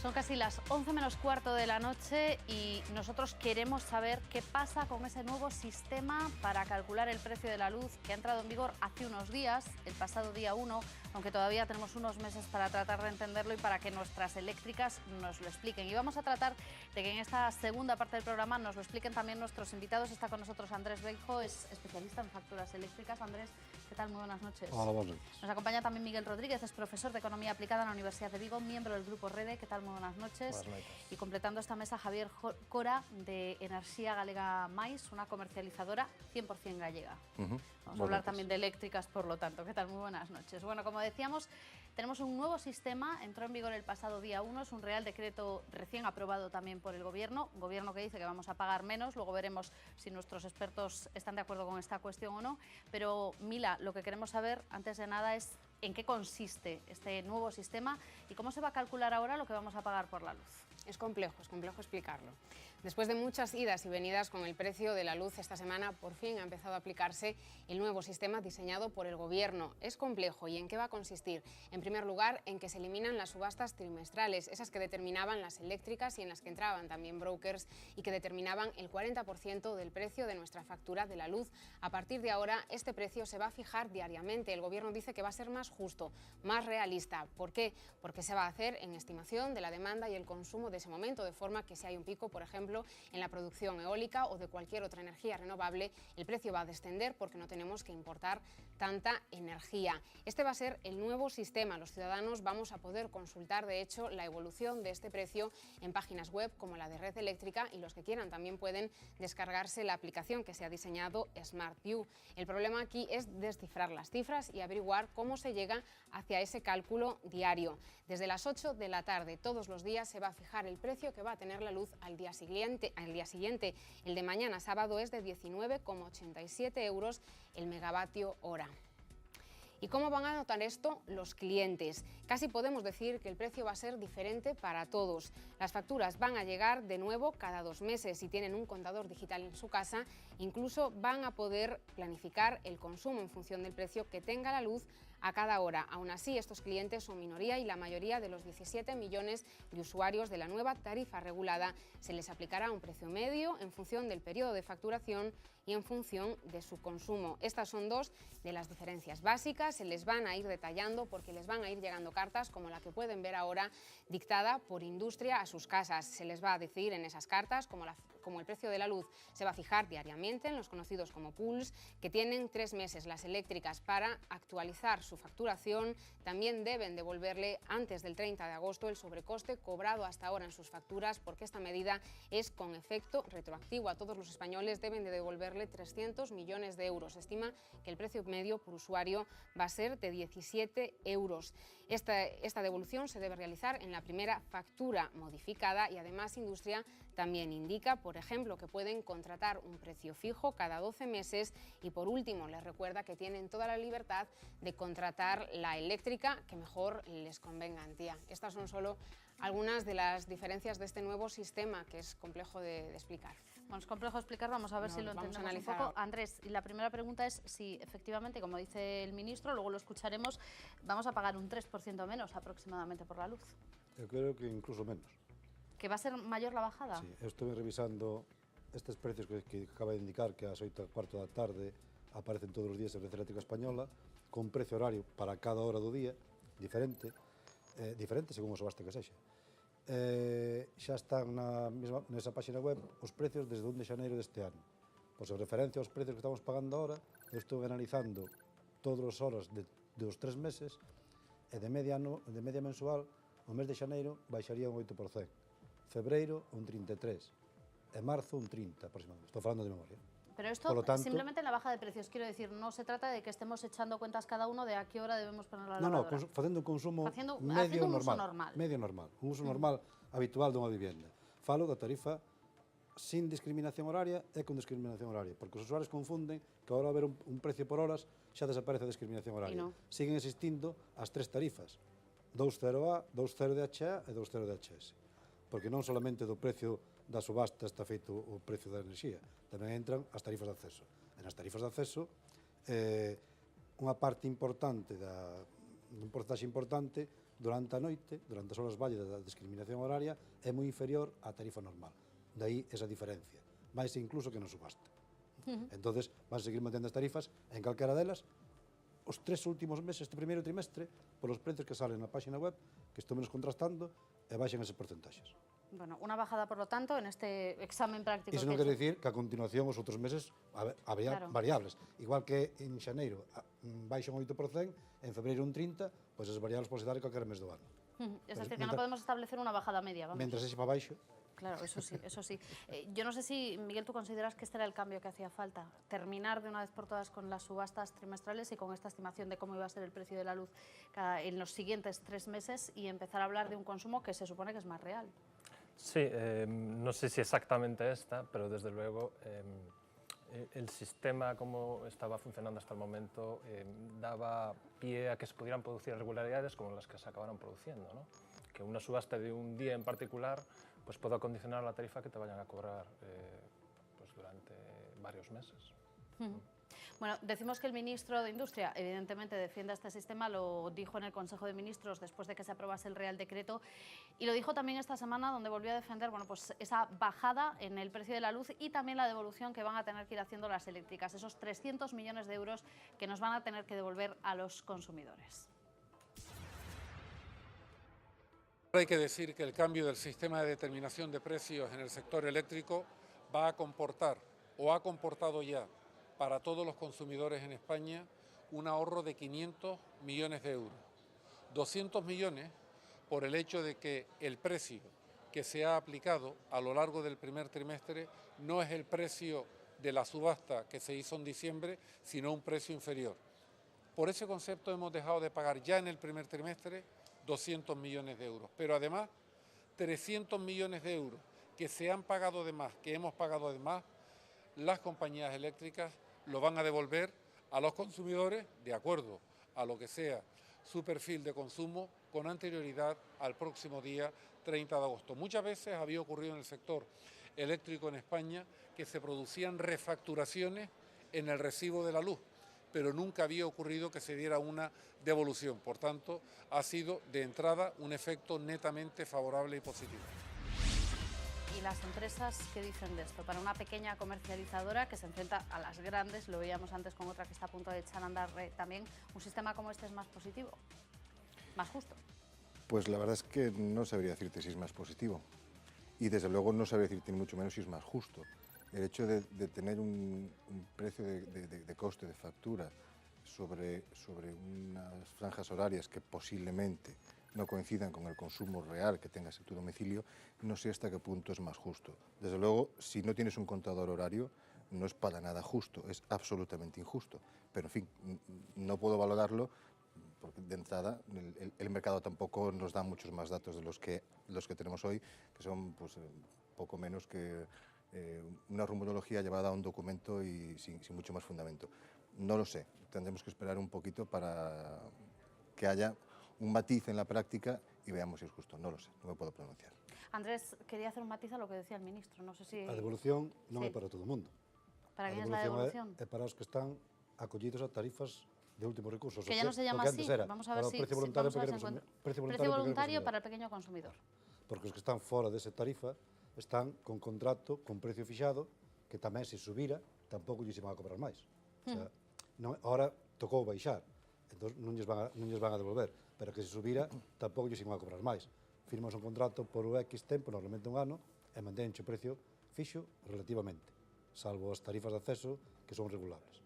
Son casi las 11 menos cuarto de la noche y nosotros queremos saber qué pasa con ese nuevo sistema para calcular el precio de la luz que ha entrado en vigor hace unos días, el pasado día 1, aunque todavía tenemos unos meses para tratar de entenderlo y para que nuestras eléctricas nos lo expliquen. Y vamos a tratar de que en esta segunda parte del programa nos lo expliquen también nuestros invitados. Está con nosotros Andrés Beijo, es especialista en facturas eléctricas. Andrés, ¿qué tal? Muy buenas noches. Hola, buenas noches. Nos acompaña también Miguel Rodríguez, es profesor de Economía Aplicada en la Universidad de Vigo, miembro del Grupo Rede. ¿Qué tal? Muy buenas noches. Buenas noches. Y completando esta mesa, Javier Cora, de Enerxía Galega Mais, una comercializadora 100% gallega. Vamos a hablar también de eléctricas, por lo tanto. ¿Qué tal? Muy buenas noches. Bueno, como decíamos, tenemos un nuevo sistema, entró en vigor el pasado día 1, es un Real Decreto recién aprobado también por el Gobierno, un Gobierno que dice que vamos a pagar menos, luego veremos si nuestros expertos están de acuerdo con esta cuestión o no, pero Mila, lo que queremos saber antes de nada es en qué consiste este nuevo sistema y cómo se va a calcular ahora lo que vamos a pagar por la luz. Es complejo explicarlo. Después de muchas idas y venidas con el precio de la luz, esta semana por fin ha empezado a aplicarse el nuevo sistema diseñado por el Gobierno. Es complejo. ¿Y en qué va a consistir? En primer lugar, en que se eliminan las subastas trimestrales, esas que determinaban las eléctricas y en las que entraban también brokers y que determinaban el 40% del precio de nuestra factura de la luz. A partir de ahora, este precio se va a fijar diariamente. El Gobierno dice que va a ser más justo, más realista. ¿Por qué? Porque se va a hacer en estimación de la demanda y el consumo de ese momento, de forma que si hay un pico, por ejemplo, en la producción eólica o de cualquier otra energía renovable, el precio va a descender porque no tenemos que importar tanta energía. Este va a ser el nuevo sistema. Los ciudadanos vamos a poder consultar, de hecho, la evolución de este precio en páginas web como la de Red Eléctrica, y los que quieran también pueden descargarse la aplicación que se ha diseñado SmartView. El problema aquí es descifrar las cifras y averiguar cómo se llega hacia ese cálculo diario. Desde las 8 de la tarde todos los días se va a fijar el precio que va a tener la luz al día siguiente. El de mañana sábado es de 19,87 euros el megavatio hora. ¿Y cómo van a notar esto los clientes? Casi podemos decir que el precio va a ser diferente para todos. Las facturas van a llegar de nuevo cada 2 meses. Si tienen un contador digital en su casa, incluso van a poder planificar el consumo en función del precio que tenga la luz a cada hora. Aún así, estos clientes son minoría y la mayoría de los 17 millones de usuarios de la nueva tarifa regulada se les aplicará un precio medio en función del periodo de facturación y en función de su consumo. Estas son dos de las diferencias básicas. Se les van a ir detallando porque les van a ir llegando cartas como la que pueden ver ahora, dictada por Industria a sus casas. Se les va a decir en esas cartas como el precio de la luz se va a fijar diariamente en los conocidos como pools, que tienen 3 meses las eléctricas para actualizar su facturación. También deben devolverle antes del 30 de agosto el sobrecoste cobrado hasta ahora en sus facturas, porque esta medida es con efecto retroactivo. A todos los españoles deben de devolverle 300 millones de euros. Se estima que el precio medio por usuario va a ser de 17 euros. Esta devolución se debe realizar en la primera factura modificada y además Industria también indica, por ejemplo, que pueden contratar un precio fijo cada 12 meses y por último les recuerda que tienen toda la libertad de contratar la eléctrica que mejor les convenga en día. Estas son solo algunas de las diferencias de este nuevo sistema que es complejo de explicar. Bueno, es complejo explicar, vamos a ver si lo entendemos un poco. Andrés, y la primera pregunta es si efectivamente, como dice el ministro, luego lo escucharemos, vamos a pagar un 3% menos aproximadamente por la luz. Yo creo que incluso menos. ¿Que va a ser mayor la bajada? Sí, estuve revisando estos precios que acaba de indicar, que a las 8:15 da tarde aparecen todos os días en Red Eléctrica Española, con precio horario para cada hora do día, diferente según o subasta que sexa. Xa están nesa página web os precios desde 1 de xaneiro deste ano. Pois en referencia aos precios que estamos pagando ahora, eu estou analizando todas as horas dos 3 meses e de media mensual, o mes de xaneiro baixaría un 8%, febreiro un 33%, e marzo un 30% aproximadamente. Estou falando de memoria. Pero esto simplemente en la baja de precios, quiero decir, no se trata de que estemos echando cuentas cada uno de a qué hora debemos poner la lavadora. No, facendo un consumo medio normal. Medio normal, un uso normal habitual dunha vivenda. Falo da tarifa sin discriminación horaria e con discriminación horaria, porque os usuarios confunden que agora haber un precio por horas xa desaparece a discriminación horaria. Siguen existindo as 3 tarifas, 2.0A, 2.0 DHA e 2.0 DHS, porque non solamente do precio da subasta está feito o precio da enerxía, tamén entran as tarifas de acceso. E nas tarifas de acceso, unha parte importante, un porcentaxe importante, durante a noite, durante as horas valle da discriminación horaria, é moi inferior á tarifa normal. De aí esa diferencia, máis incluso que na subasta. Entonces, van a seguir mantendo as tarifas en calquera delas os 3 últimos meses, este primeiro trimestre, polos precios que salen na página web, que estamos contrastando, e baixen eses porcentaxes. Bueno, una bajada, por lo tanto, en este examen práctico. Iso non quere dicir que a continuación os outros meses habría variables. Igual que en xaneiro baixan un 8%, en febreiro un 30%, pois as variables podes dar en calquer mes do ano. Es decir, que no podemos establecer una bajada media, vamos. Mentre ese para baixo. Claro, eso sí, eso sí. Yo no sé si, Miguel, tú consideras que este era el cambio que hacía falta, terminar de una vez por todas con las subastas trimestrales y con esta estimación de cómo iba a ser el precio de la luz en los siguientes 3 meses y empezar a hablar de un consumo que se supone que es más real. Sí, no sé si exactamente esta, pero desde luego el sistema como estaba funcionando hasta el momento daba pie a que se pudieran producir irregularidades como las que se acabaron produciendo, ¿no? Que una subasta de un día en particular pues pueda condicionar la tarifa que te vayan a cobrar pues durante varios meses. Bueno, decimos que el ministro de Industria evidentemente defiende este sistema, lo dijo en el Consejo de Ministros después de que se aprobase el Real Decreto y lo dijo también esta semana donde volvió a defender pues esa bajada en el precio de la luz y también la devolución que van a tener que ir haciendo las eléctricas, esos 300 millones de euros que nos van a tener que devolver a los consumidores. Hay que decir que el cambio del sistema de determinación de precios en el sector eléctrico va a comportar, o ha comportado ya, para todos los consumidores en España, un ahorro de 500 millones de euros. 200 millones por el hecho de que el precio que se ha aplicado a lo largo del primer trimestre no es el precio de la subasta que se hizo en diciembre, sino un precio inferior. Por ese concepto hemos dejado de pagar ya en el primer trimestre 200 millones de euros, pero además 300 millones de euros que se han pagado de más, que hemos pagado de más, las compañías eléctricas lo van a devolver a los consumidores de acuerdo a lo que sea su perfil de consumo con anterioridad al próximo día 30 de agosto. Muchas veces había ocurrido en el sector eléctrico en España que se producían refacturaciones en el recibo de la luz, pero nunca había ocurrido que se diera una devolución. Por tanto, ha sido de entrada un efecto netamente favorable y positivo. ¿Y las empresas qué dicen de esto? Para una pequeña comercializadora que se enfrenta a las grandes, lo veíamos antes con otra que está a punto de echar a andar también, ¿un sistema como este es más positivo? ¿Más justo? Pues la verdad es que no sabría decirte si es más positivo. Y desde luego no sabría decirte ni mucho menos si es más justo. El hecho de tener un precio de coste, de factura, sobre unas franjas horarias que posiblemente no coincidan con el consumo real que tengas en tu domicilio, no sé hasta qué punto es más justo. Desde luego, si no tienes un contador horario, no es para nada justo, es absolutamente injusto. Pero, en fin, no puedo valorarlo porque, de entrada, el mercado tampoco nos da muchos más datos de los que tenemos hoy, que son pues, poco menos que una rumorología llevada a un documento y sin mucho más fundamento. No lo sé, tendremos que esperar un poquito para que haya un matiz en la práctica y veamos si es justo. No lo sé, no me puedo pronunciar. Andrés, quería hacer un matiz a lo que decía el ministro, no sé si... A devolución non é para todo o mundo. ¿Para quién es la devolución? É para os que están acollidos a tarifas de último recurso. Que ya no se llama así, vamos a ver si... Precio voluntario, precio voluntario para el pequeño consumidor. Porque os que están fora desa tarifa están con contrato, con precio fixado, que tamén se subira, tampouco lles van a cobrar máis. O sea, ahora tocou baixar, entón non lles van a devolver, pero que se subira, tampouco lles van a cobrar máis. Firmas un contrato por o X tempo, normalmente un ano, e mantenche o precio fixo relativamente, salvo as tarifas de acceso que son regulables.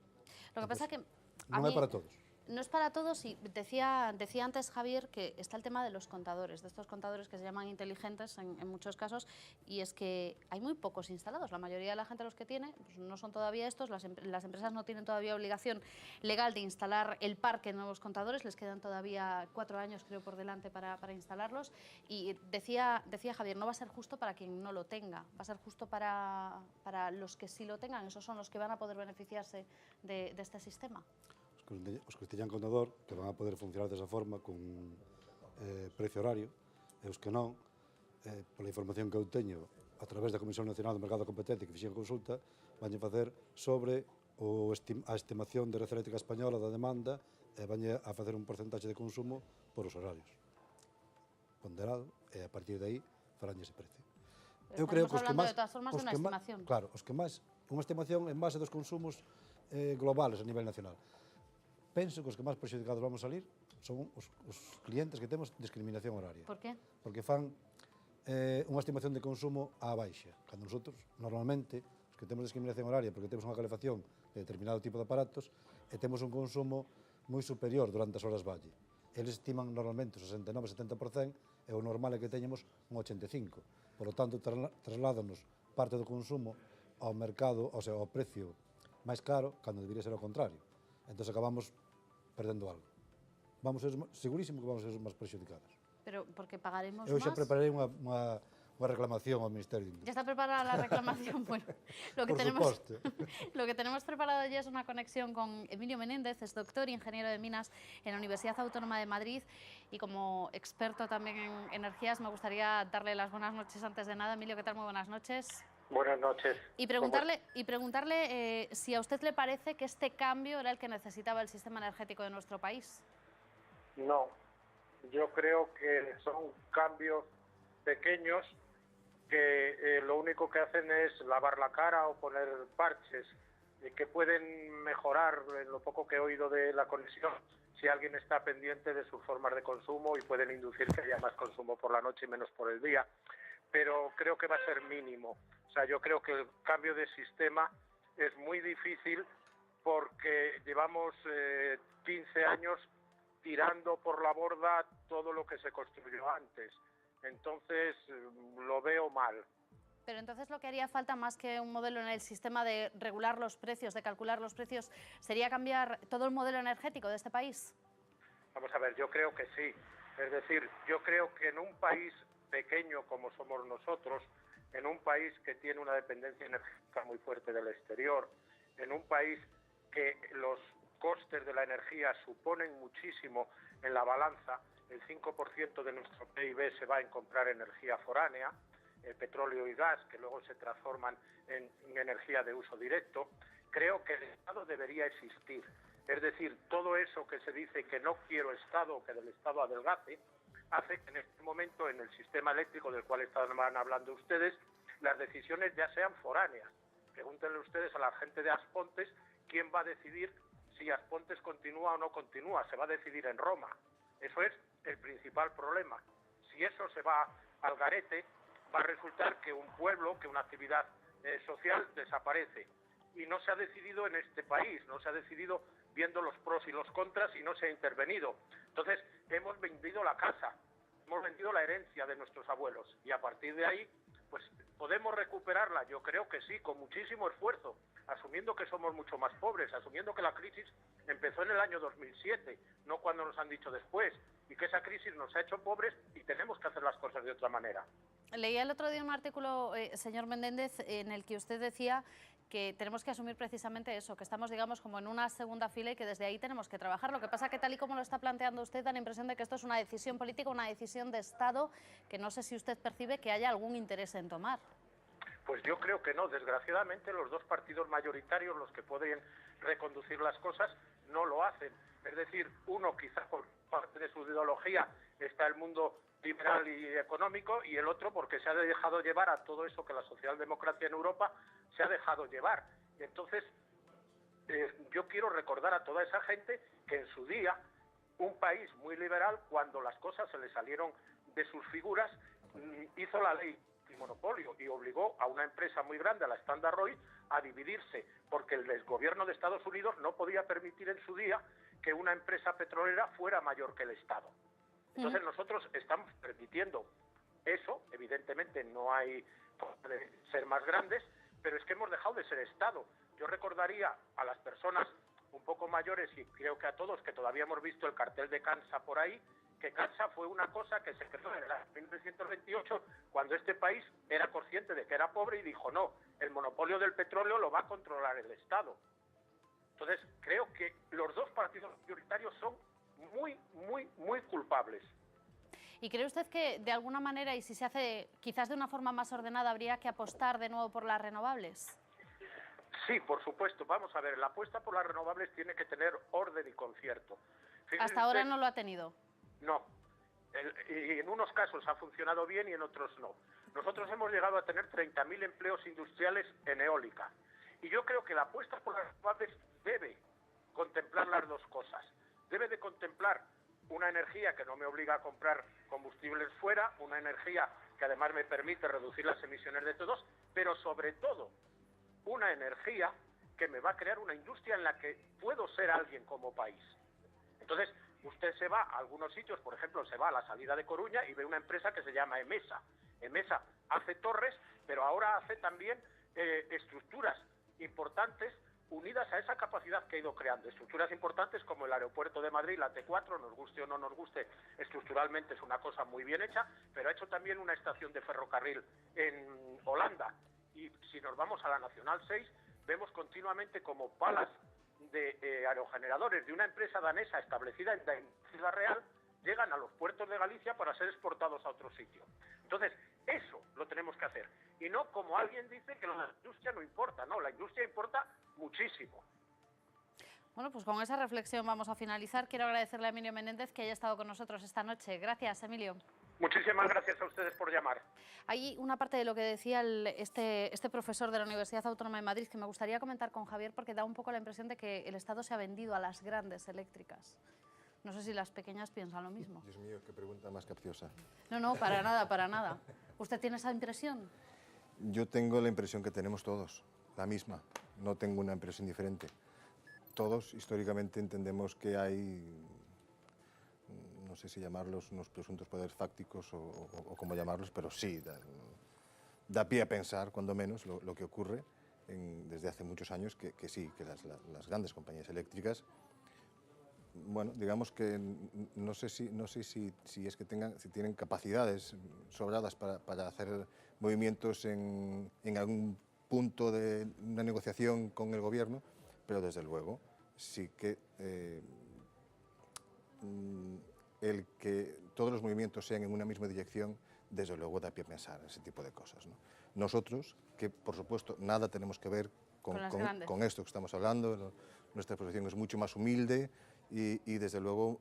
Lo que pasa que... Non é para todos. No es para todos y decía antes Javier que está el tema de los contadores, de estos contadores que se llaman inteligentes en muchos casos, y es que hay muy pocos instalados. La mayoría de la gente los que tiene pues no son todavía estos, las empresas no tienen todavía obligación legal de instalar el parque de nuevos contadores, les quedan todavía 4 años creo por delante para instalarlos, y decía Javier, no va a ser justo para quien no lo tenga, va a ser justo para los que sí lo tengan, esos son los que van a poder beneficiarse de este sistema. Os que teñan contador, que van a poder funcionar desa forma, con precio horario, e os que non, pola información que eu teño, a través da Comisión Nacional do Mercado Competente, que fixen consulta, vanlle facer sobre a estimación de Red Eléctrica Española da demanda, e vanlle a facer un porcentaxe de consumo por os horarios. ponderado, e a partir de aí farán ese precio. Estamos hablando de todas formas de unha estimación. Claro, os que máis, unha estimación en base dos consumos globales a nivel nacional. Penso que os que máis perxudicados vamos a salir son os clientes que temos discriminación horaria. Por qué? Porque fan unha estimación de consumo á baixa, cando nosotros, normalmente, os que temos discriminación horaria porque temos unha calefacción de determinado tipo de aparatos e temos un consumo moi superior durante as horas valle. Eles estiman normalmente o 69-70% e o normal é que teñamos un 85%. Por lo tanto, trasládanos parte do consumo ao mercado, o sea, ao precio máis caro, cando debería ser ao contrario. Entón, acabamos perdendo algo. Vamos ser, segurísimo que vamos ser os máis perxudicados. Pero porque pagaremos Eu xa más. preparei unha reclamación ao Ministerio de Ya Industria. está preparada la reclamación. Bueno, lo que Por tenemos, suposto. lo que tenemos preparado ya es una conexión con Emilio Menéndez, es doctor y ingeniero de minas en la Universidad Autónoma de Madrid y como experto también en energías me gustaría darle las buenas noches antes de nada. Emilio, ¿qué tal? Muy buenas noches. Buenas noches. Y preguntarle si a usted le parece que este cambio era el que necesitaba el sistema energético de nuestro país. No, yo creo que son cambios pequeños que lo único que hacen es lavar la cara o poner parches y que pueden mejorar, en lo poco que he oído de la conexión, si alguien está pendiente de sus formas de consumo y pueden inducir que haya más consumo por la noche y menos por el día. Pero creo que va a ser mínimo. O sea, yo creo que el cambio de sistema es muy difícil porque llevamos 15 años tirando por la borda todo lo que se construyó antes. Entonces, lo veo mal. Pero entonces lo que haría falta, más que un modelo en el sistema de regular los precios, de calcular los precios, ¿sería cambiar todo el modelo energético de este país? Vamos a ver, yo creo que sí. Es decir, yo creo que en un país pequeño como somos nosotros, en un país que tiene una dependencia energética muy fuerte del exterior, en un país que los costes de la energía suponen muchísimo en la balanza, el 5% de nuestro PIB se va en comprar energía foránea, petróleo y gas, que luego se transforman en energía de uso directo. Creo que el Estado debería existir. Es decir, todo eso que se dice que no quiero Estado, que del Estado adelgace, hace que en este momento en el sistema eléctrico del cual estaban hablando ustedes, las decisiones ya sean foráneas. Pregúntenle ustedes a la gente de Aspontes quién va a decidir si Aspontes continúa o no continúa. Se va a decidir en Roma. Eso es el principal problema. Si eso se va al garete, va a resultar que un pueblo, que una actividad social desaparece. Y no se ha decidido en este país, no se ha decidido viendo los pros y los contras y no se ha intervenido. Entonces, hemos vendido la casa, hemos vendido la herencia de nuestros abuelos y a partir de ahí, pues podemos recuperarla, yo creo que sí, con muchísimo esfuerzo, asumiendo que somos mucho más pobres, asumiendo que la crisis empezó en el año 2007, no cuando nos han dicho después, y que esa crisis nos ha hecho pobres y tenemos que hacer las cosas de otra manera. Leía el otro día un artículo, señor Menéndez, en el que usted decía que tenemos que asumir precisamente eso, que estamos, digamos, como en una segunda fila y que desde ahí tenemos que trabajar. Lo que pasa que tal y como lo está planteando usted, da la impresión de que esto es una decisión política, una decisión de Estado, que no sé si usted percibe que haya algún interés en tomar. Pues yo creo que no. Desgraciadamente, los dos partidos mayoritarios, los que pueden reconducir las cosas, no lo hacen. Es decir, uno quizás por parte de su ideología está el mundo liberal y económico, y el otro porque se ha dejado llevar a todo eso que la socialdemocracia en Europa se ha dejado llevar. Y entonces, yo quiero recordar a toda esa gente que en su día, un país muy liberal, cuando las cosas se le salieron de sus figuras, hizo la ley de monopolio y obligó a una empresa muy grande, a la Standard Oil, a dividirse, porque el gobierno de Estados Unidos no podía permitir en su día que una empresa petrolera fuera mayor que el Estado. Entonces nosotros estamos permitiendo eso, evidentemente no hay forma de ser más grandes, pero es que hemos dejado de ser Estado. Yo recordaría a las personas un poco mayores, y creo que a todos que todavía hemos visto el cartel de Cansa por ahí, que Cansa fue una cosa que se creó en el año 1928, cuando este país era consciente de que era pobre y dijo no, el monopolio del petróleo lo va a controlar el Estado. Entonces creo que los dos partidos mayoritarios son muy culpables. ¿Y cree usted que de alguna manera, y si se hace quizás de una forma más ordenada, habría que apostar de nuevo por las renovables? Sí, por supuesto. Vamos a ver, la apuesta por las renovables tiene que tener orden y concierto. Fíjense Hasta ahora usted, no lo ha tenido. No. y en unos casos ha funcionado bien y en otros no. Nosotros hemos llegado a tener 30.000 empleos industriales en eólica. Y yo creo que la apuesta por las renovables debe contemplar las dos cosas. Debe de contemplar una energía que no me obliga a comprar combustibles fuera, una energía que además me permite reducir las emisiones de CO2, pero sobre todo una energía que me va a crear una industria en la que puedo ser alguien como país. Entonces, usted se va a algunos sitios, por ejemplo, se va a la salida de Coruña y ve una empresa que se llama Emesa. Emesa hace torres, pero ahora hace también estructuras importantes unidas a esa capacidad que ha ido creando. Estructuras importantes como el aeropuerto de Madrid, la T4, nos guste o no nos guste, estructuralmente es una cosa muy bien hecha, pero ha hecho también una estación de ferrocarril en Holanda. Y si nos vamos a la Nacional 6, vemos continuamente como palas de aerogeneradores de una empresa danesa establecida en Ciudad Real llegan a los puertos de Galicia para ser exportados a otro sitio. Entonces, eso lo tenemos que hacer. Y no como alguien dice que la industria no importa. No, la industria importa muchísimo. Bueno, pues con esa reflexión vamos a finalizar. Quiero agradecerle a Emilio Menéndez que haya estado con nosotros esta noche. Gracias, Emilio. Muchísimas gracias a ustedes por llamar. Hay una parte de lo que decía este profesor de la Universidad Autónoma de Madrid que me gustaría comentar con Javier, porque da un poco la impresión de que el Estado se ha vendido a las grandes eléctricas. No sé si las pequeñas piensan lo mismo. Dios mío, qué pregunta más capciosa. No, para nada, para nada. ¿Usted tiene esa impresión? Yo tengo la impresión que tenemos todos, la misma. No tengo una impresión diferente. Todos, históricamente, entendemos que hay, no sé si llamarlos unos presuntos poderes fácticos o cómo llamarlos, pero sí, da pie a pensar, cuando menos, lo que ocurre desde hace muchos años, que sí, que las grandes compañías eléctricas, bueno, digamos que no sé si es que si tienen capacidades sobradas para hacer movimientos en algún punto de una negociación con el gobierno, pero desde luego sí que el que todos los movimientos sean en una misma dirección, desde luego da pie a pensar ese tipo de cosas, ¿no? Nosotros, que por supuesto nada tenemos que ver con esto que estamos hablando, nuestra posición es mucho más humilde y desde luego,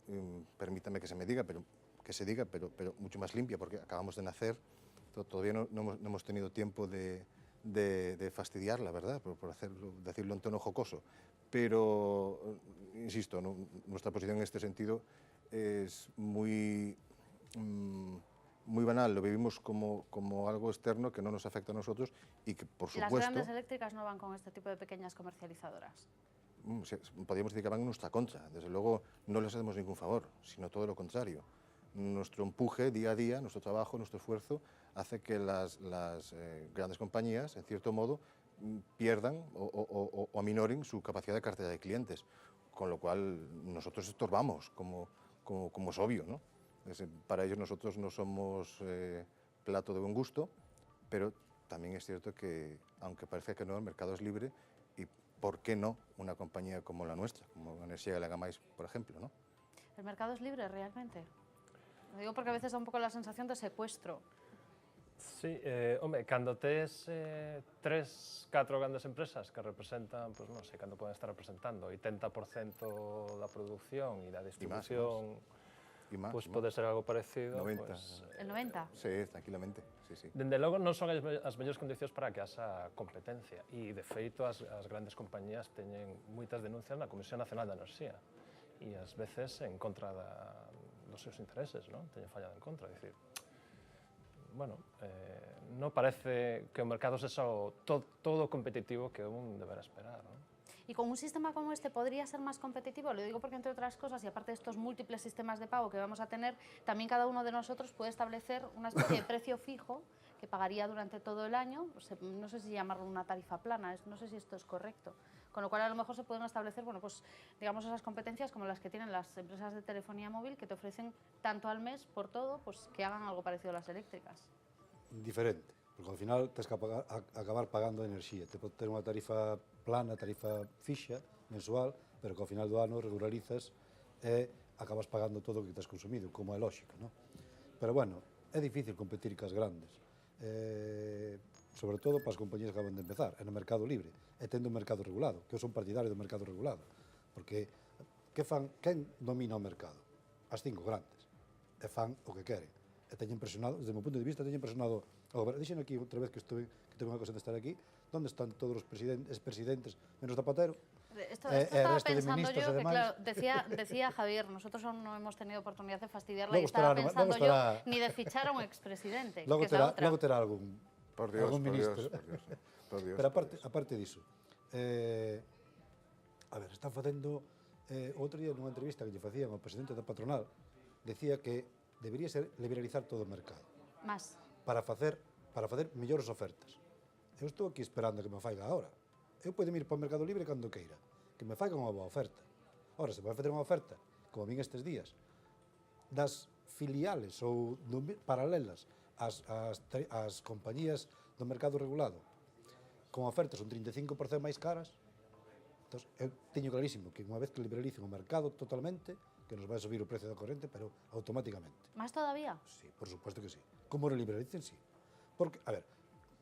permítame que se diga, pero mucho más limpia, porque acabamos de nacer, todavía no hemos tenido tiempo de fastidiar, la verdad, por decirlo en tono jocoso. Pero, insisto, nuestra posición en este sentido es muy banal, lo vivimos como algo externo que no nos afecta a nosotros y que, por supuesto... ¿Las grandes eléctricas no van con este tipo de pequeñas comercializadoras? Podríamos decir que van en nuestra contra. Desde luego no les hacemos ningún favor, sino todo lo contrario. Nuestro empuje día a día, nuestro trabajo, nuestro esfuerzo, hace que las grandes compañías, en cierto modo, pierdan o aminoren su capacidad de cartera de clientes, con lo cual nosotros estorbamos, como es obvio, ¿no? Para ellos nosotros no somos plato de buen gusto, pero también es cierto que, aunque parezca que no, el mercado es libre y ¿por qué no una compañía como la nuestra, como Enerxía Galega Mais, por ejemplo, ¿no? ¿El mercado es libre realmente? Lo digo porque a veces da un poco la sensación de secuestro. Sí, home, cando tes 3-4 grandes empresas que representan, pues non sei, cando poden estar representando 80% da produción e da distribución, pues pode ser algo parecido. 90. Pues, ¿El 90? Sí, tranquilamente, sí. Dende logo non son as mellores condicións para que haxa competencia e, de feito, as grandes compañías teñen moitas denuncias na Comisión Nacional de Enerxía e, ás veces, en contra dos seus intereses, non? Teñen fallado en contra, dicir, bueno, non parece que o mercado sexa todo competitivo que un deberá esperar, non? Y con un sistema como este podría ser más competitivo, lo digo porque, entre otras cosas, y aparte de estos múltiples sistemas de pago que vamos a tener, también cada uno de nosotros puede establecer una especie de precio fijo que pagaría durante todo el año, no sé si llamarlo una tarifa plana, no sé si esto es correcto, con lo cual a lo mejor se pueden establecer, bueno, pues digamos esas competencias como las que tienen las empresas de telefonía móvil que te ofrecen tanto al mes por todo, pues que hagan algo parecido a las eléctricas. Diferente, porque ao final tens que acabar pagando enerxía. Te pode ter unha tarifa plana, tarifa fixa, mensual, pero que ao final do ano regularizas e acabas pagando todo o que tens consumido, como é lógico, non? Pero, bueno, é difícil competir cas grandes, sobre todo para as compañías que acaban de empezar, é no mercado libre, e tendo un mercado regulado, que eu son partidario do mercado regulado, porque quen domina o mercado? As 5 grandes. e fan o que queren. E teñen impresionado, desde o meu punto de vista, teñen impresionado ao goberno. Dixen aquí outra vez que tengo unha cosa de estar aquí, onde están todos os presidentes menos Zapatero, Esto estaba pensando yo, que demais. claro, decía Javier, nosotros aún no hemos tenido oportunidad de fastidiarla Logo y estaba estará, pensando logo estará. yo ni de fichar a un expresidente, Logo que es la otra. Logo terá algún ministro. Por Dios. Pero aparte diso, a ver, están facendo, outro día nunha entrevista que lle facían ao presidente da patronal, decía que debería ser liberalizar todo o mercado. Más. Para facer mellores ofertas. Eu estou aquí esperando que me faiga agora. Eu podo ir para o Mercado Libre cando queira, que me faiga unha boa oferta. Ora, se vai facer unha oferta, como vin estes días, das filiales ou paralelas ás compañías do mercado regulado, con ofertas un 35% máis caras, entón, eu teño clarísimo que unha vez que liberalicen o mercado totalmente, que nos vai subir o precio da corrente, pero automáticamente. ¿Más todavía? Sí, por supuesto que sí. Como o liberalicen, sí. Porque, a ver,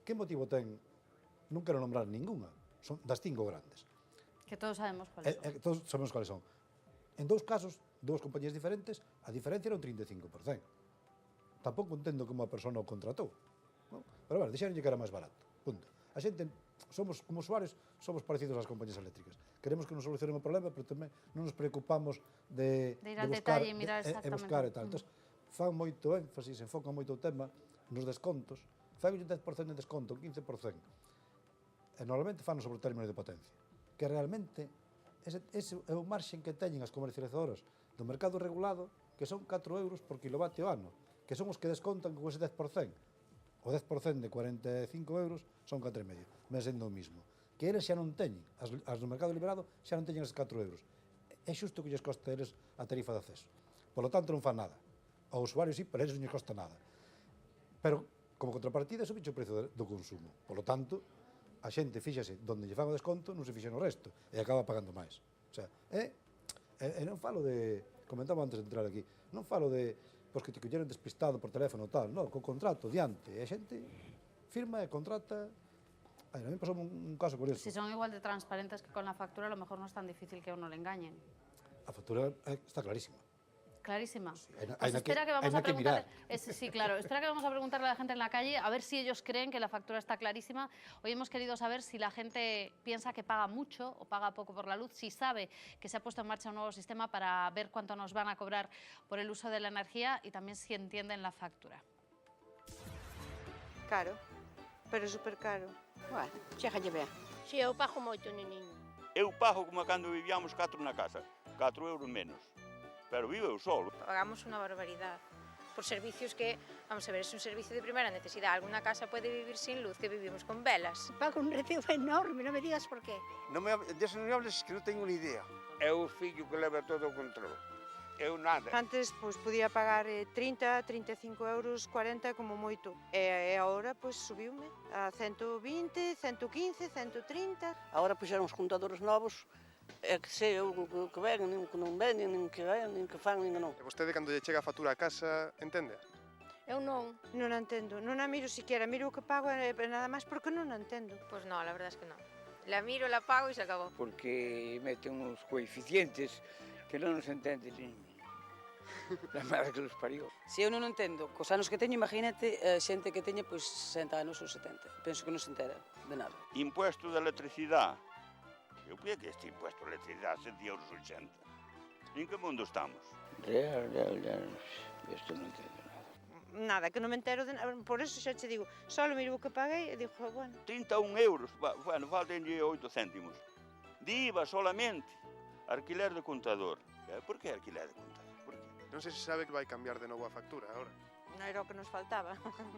que motivo ten, non quero nombrar ninguna, son das 5 grandes. Que todos sabemos cuáles son. Todos sabemos cuáles son. En dous casos, dúas compañías diferentes, a diferencia era un 35%. Tampouco entendo como a persona o contratou. Non? Pero, a ver, dixeronlle que era máis barato. Punto. A xente, somos, como usuarios, somos parecidos ás compañías eléctricas. Queremos que nos solucionen o problema, pero tamén non nos preocupamos de ir al buscar, detalle e mirar exactamente. buscar e tal. Entón, fan moito énfasis, enfocan moito o tema nos descontos. Fan un 10% de desconto, un 15%. E normalmente fan sobre términos de potencia, que realmente ese é o marxen que teñen as comercializadoras do mercado regulado, que son 4 euros por kilovatio ano, que son os que descontan con ese 10%. O 10% de 45 euros son 4,5, men sendo o mismo. Que eles xa non teñen, as do mercado liberado xa non teñen eses 4 euros. É xusto que lles costa a eles a tarifa de acceso. Por lo tanto, non fan nada. Ao usuario sí, pero a eles non lles costa nada. Pero, como contrapartida, subiche o precio do consumo. Por lo tanto, a xente fíxase donde lle fan o desconto, non se fixa no resto, e acaba pagando máis. O sea, non falo de, comentaba antes de entrar aquí, non falo de, pois que te colleron despistado por teléfono tal, non, co contrato diante, e a xente firma e contrata. A mí me pasou un caso curioso. Si son igual de transparentes que con la factura, a lo mejor no es tan difícil que a uno le engañen. A factura está clarísima. Clarísima. Sí, Pues espera que vamos a preguntarle. Sí, claro. Espera que vamos a preguntarle a la gente en la calle a ver si ellos creen que la factura está clarísima. Hoy hemos querido saber si la gente piensa que paga mucho o paga poco por la luz, si sabe que se ha puesto en marcha un nuevo sistema para ver cuánto nos van a cobrar por el uso de la energía y también si entienden la factura. Caro, pero super caro. Bueno, chégalle ben. Si, eu pago moito, neniño. Eu pago como cando vivíamos 4 na casa, 4 euros menos. Pero vivo eu solo. Pagamos una barbaridad por servicios que, vamos a ver, es un servicio de primera necesidad. Alguna casa puede vivir sin luz, que vivimos con velas. Pago un recibo enorme, non me digas por qué. Deses non me hables que non tengo ni idea. É o fillo que leva todo o control. Eu nada. Antes, pois, podía pagar 30, 35 euros, 40 como moito. E agora, pois, subiume a 120, 115, 130. Agora puxeron os contadores novos, é que sei eu que ven, nin que non ven, nin que ven, nin que fan, nin que non. E vostede, cando lle chega a factura a casa, entende? Eu non. Non a entendo, non a miro siquiera, miro o que pago e nada máis porque non a entendo. Pues no, la verdad es que no. La miro, la pago y se acabó. Porque meten uns coeficientes que non nos entende nin la madre que los parió. Se eu non entendo, cos anos que teño, imagínate, xente que teña pois 60 anos ou 70. Penso que non se entera de nada. Impuesto de electricidade. Eu creio que este impuesto de electricidade é de euros 80. En que mundo estamos? Real. Isto non entendo nada. Nada, que non me entero de nada. Por eso xa te digo, só miro o que paguei e digo, bueno. 31 euros, bueno, faltenlle 8 céntimos. De IVA solamente. Alquiler de contador. Por que alquiler de contador? Non sei se sabe que vai cambiar de novo a factura agora. Non era o que nos faltaba.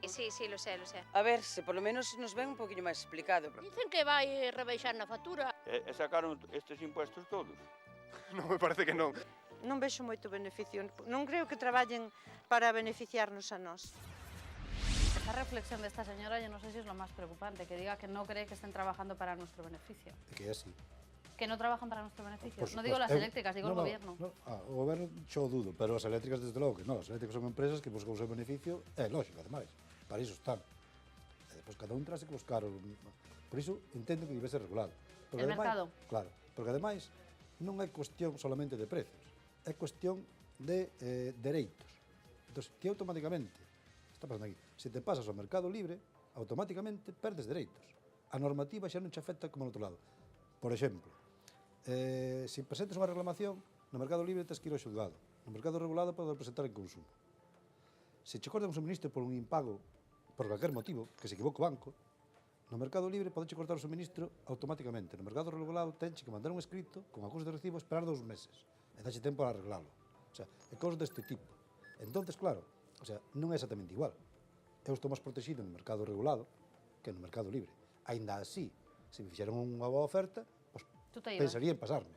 Sí, lo sé. A ver, se polo menos nos ven un poquinho máis explicado. Dicen que vai rebaixar na factura. E sacaron estes impuestos todos? Non me parece que non. Non vexo moito beneficio. Non creo que traballen para beneficiarnos a nós. Esta reflexión de esta señora yo no sé si es lo más preocupante, que diga que no cree que estén trabajando para nuestro beneficio. Que é así. Que no trabajan para nuestro beneficio. Por No digo las supuesto. eléctricas, digo el gobierno. O goberno xo dudo, pero as eléctricas desde logo que non. As eléctricas son empresas que buscan o seu beneficio, é lógico, ademais. Para iso están. E depois cada un trase que buscar. Por iso entendo que debe ser regulado. Porque El ademais, mercado. Claro, porque ademais non é cuestión solamente de precios, é cuestión de dereitos. Entón, ti automáticamente, está pasando aquí, se te pasas ao mercado libre, automáticamente perdes dereitos. A normativa xa non te afecta como no outro lado. Por exemplo, se presentes unha reclamación, no mercado libre tens que ir ao xulgado. No mercado regulado podes presentar en consumo. Se che cortan un suministro por un impago, por calquer motivo, que se equivoque o banco, no mercado libre podes cortar o suministro automáticamente. No mercado regulado tenche que mandar un escrito con acusos de recibo, esperar 2 meses e dache tempo para arreglalo. O sea, é cosas deste tipo. Entonces, claro, o sea, non é exactamente igual. Eu estou máis protegido no mercado regulado que no mercado libre. Aínda así, se me fixeran unha boa oferta, pues, pensaría en pasarme.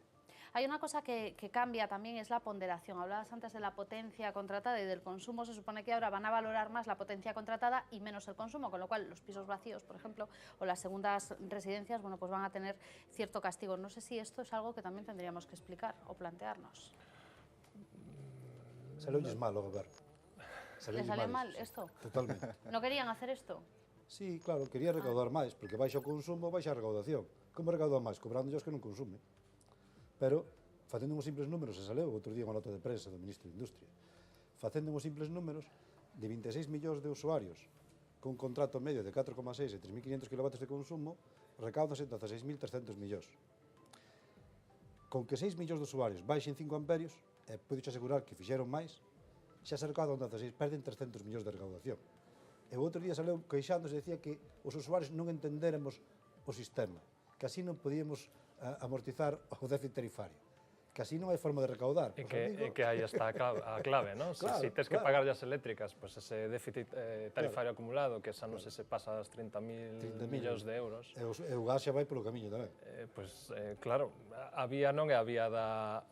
Hay una cosa que cambia también, es la ponderación. Hablabas antes de la potencia contratada y del consumo. Se supone que ahora van a valorar más la potencia contratada y menos el consumo, con lo cual los pisos vacíos, por ejemplo, o las segundas residencias, bueno, pues van a tener cierto castigo. No sé si esto es algo que también tendríamos que explicar o plantearnos. Salió mal o goberno. ¿Les salió mal esto? Totalmente. ¿No querían hacer esto? Sí, claro, quería recaudar máis, porque baixa o consumo, baixa a recaudación. Como recauda máis? Cobrando os que non consumen. Pero, facendo uns simples números, se saleu outro día unha nota de prensa do Ministro de Industria, facendo uns simples números, de 26 millóns de usuarios con un contrato medio de 4,6 e 3.500 kW de consumo, recaudanse 16.300 millóns. Con que 6 millóns de usuarios baixen 5 amperios, podo asegurar que fixeron máis, xa se recaudan 16, perden 300 millóns de recaudación. E o outro día saleu queixándose e decía que os usuarios non entendéramos o sistema, que así non podíamos amortizar o déficit tarifario, que así non hai forma de recaudar. E que aí está a clave, non? Claro, se tens que pagar as eléctricas, pues ese déficit tarifario acumulado, que xa non se pasa das 30.000 millóns de euros. E o gas xa vai polo camiño tamén. Claro, había non é a vía da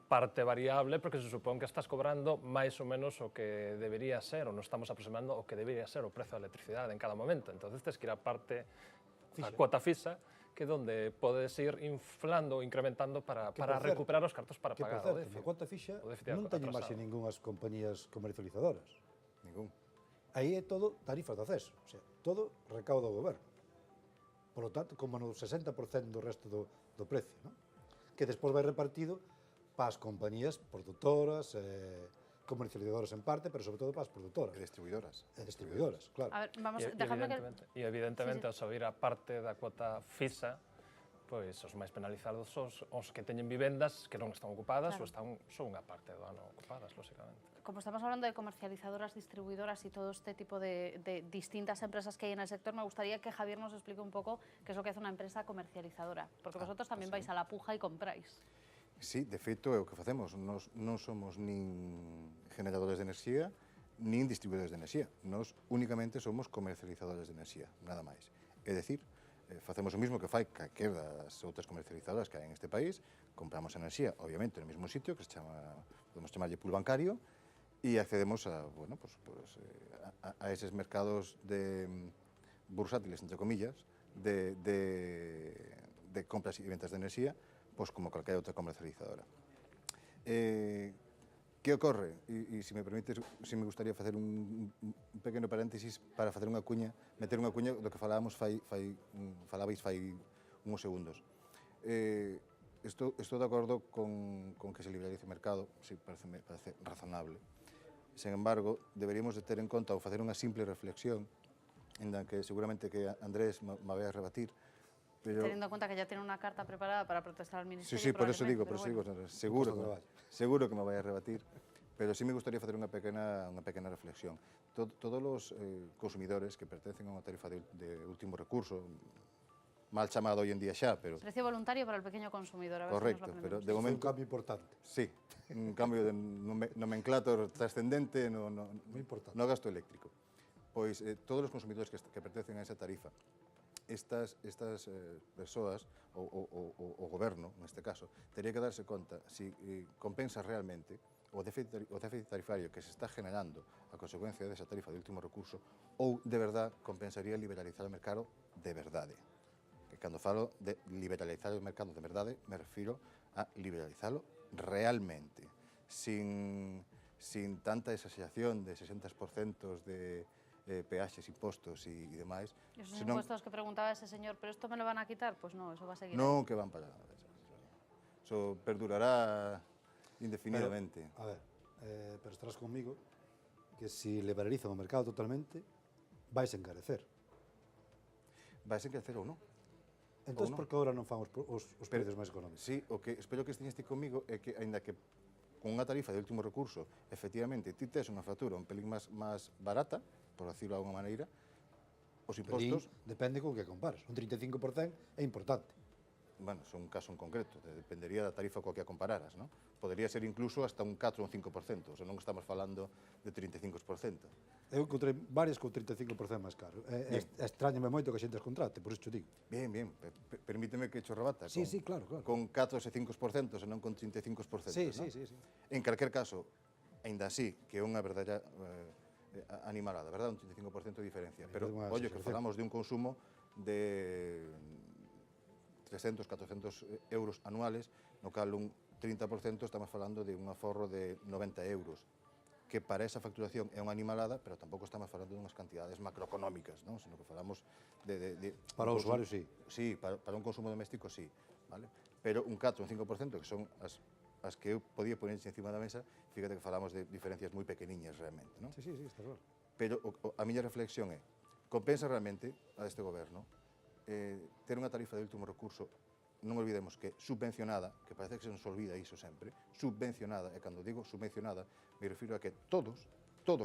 parte variable, porque se supón que estás cobrando máis ou menos o que debería ser, ou non estamos aproximando o que debería ser o prezo da electricidade en cada momento. Entonces tens que ir a parte, a cuota fixa, que é onde podes ir inflando ou incrementando para recuperar os cartos para pagar o déficit. Que, por certo, na cuota fixa non teñen marxe ningunhas compañías comercializadoras. Ningún. Aí é todo tarifas de acceso, o sea, todo recauda o goberno. Por lo tanto, como no 60% do resto do precio, non? Que despois vai repartido para as compañías produtoras, comercializadoras en parte, pero sobre todo para as produtoras. E distribuidoras. E distribuidoras, claro. A ver, vamos, dejadme que... E evidentemente, ao subir a parte da cuota fixa, pois os máis penalizados son os que teñen vivendas que non están ocupadas ou son unha parte do ano ocupadas, lógicamente. Como estamos hablando de comercializadoras, distribuidoras y todo este tipo de distintas empresas que hay en el sector, me gustaría que Javier nos explique un poco qué es lo que hace una empresa comercializadora, porque vosotros también vais a la puja y compráis. Sí, de feito é o que facemos. Nos non somos nin generadores de enerxía, nin distribuidores de enerxía. Nos únicamente somos comercializadores de enerxía, nada máis. É dicir, facemos o mismo que fai calquera das outras comercializadoras que hai en este país, compramos enerxía, obviamente, no mesmo sitio, que se chama, podemos chamarlle pool bancario, e accedemos a, bueno, a eses mercados bursátiles, entre comillas, de compras e ventas de enerxía, pues como calquera outra comercializadora. Que ocorre? E se me permites, se me gustaría facer un pequeno paréntesis para facer unha cuña, meter unha cuña do que falabais fai uns segundos. Estou de acordo con que se liberalice o mercado, sí, parece razonable. Sen embargo, deberíamos de ter en conta ou facer unha simple reflexión, en la que seguramente que Andrés me vai a rebatir, pero... Teniendo en cuenta que ya tiene una carta preparada para protestar al Ministerio. Sí, por eso digo, seguro que me vai a rebatir, pero sí me gustaría facer unha pequena reflexión. Todos os consumidores que pertencen a unha tarifa de último recurso, mal chamado hoy en día xa, pero... Precio voluntario para el pequeño consumidor. A ver correcto, si nos lo pero de momento... un cambio importante. Sí, un cambio de nomenclator trascendente no gasto eléctrico. Pois todos os consumidores que pertencen a esa tarifa, estas persoas, o goberno, neste caso, teria que darse conta si compensa realmente o déficit tarifario que se está generando a consecuencia desa tarifa de último recurso ou, de verdad, compensaría liberalizar o mercado de verdade. Que cando falo de liberalizar o mercado de verdade, me refiro a liberalizalo realmente, sin tanta exageración de 60% de peaxes, impostos e demais. Esos impuestos que preguntaba ese señor, ¿pero esto me lo van a quitar? Pues no, eso va a seguir. Non, que van para... Eso perdurará indefinidamente. Pero, a ver, pero estarás conmigo que se liberalizan o mercado totalmente, vais a encarecer. Vais a encarecer ou non. Entón, por que agora non fan os precios máis económicos? Sí, o que espero que esteñas ti comigo é que, aínda que con unha tarifa de último recurso, efectivamente, ti tes unha factura un pelín máis barata, por decirlo de alguna maneira, os impostos... Depende con que compares. Un 35% é importante. Bueno, é un caso en concreto, dependería da tarifa coa que a compararas, non? Podería ser incluso hasta un 4 ou un 5%, o sea, non estamos falando de 35%. Eu encontrei varias con 35% máis caro. Extrañame moito que a xente as contrate, por iso te digo. Bien, permíteme que cho rebata. Sí, claro. Con 4 e 5%, senón con 35%. Sí. En calquer caso, aínda así, que é unha verdadeira animalada, verdad? Un 35% de diferencia. Pero, ollo, que falamos de un consumo de 300, 400 euros anuales, no cal un 30% estamos falando de un aforro de 90 euros, que para esa facturación é unha animalada, pero tampouco estamos falando de unhas cantidades macroeconómicas, non? Sino que falamos de para o usuario, sí. Sí, para un consumo doméstico, sí. Vale? Pero un 4 ou un 5%, que son as que eu podía ponerse encima da mesa, fíjate que falamos de diferencias moi pequeniñas realmente, non? Sí, está claro. Pero a miña reflexión é, compensa realmente a este goberno ter unha tarifa de último recurso, non olvidemos que subvencionada, que parece que se nos olvida iso sempre, subvencionada, e cando digo subvencionada, me refiro a que todos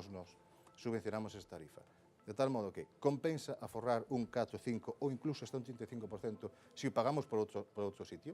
nós subvencionamos esa tarifa. De tal modo que compensa aforrar un 4, 5 ou incluso hasta un 35% se o pagamos por outro sitio?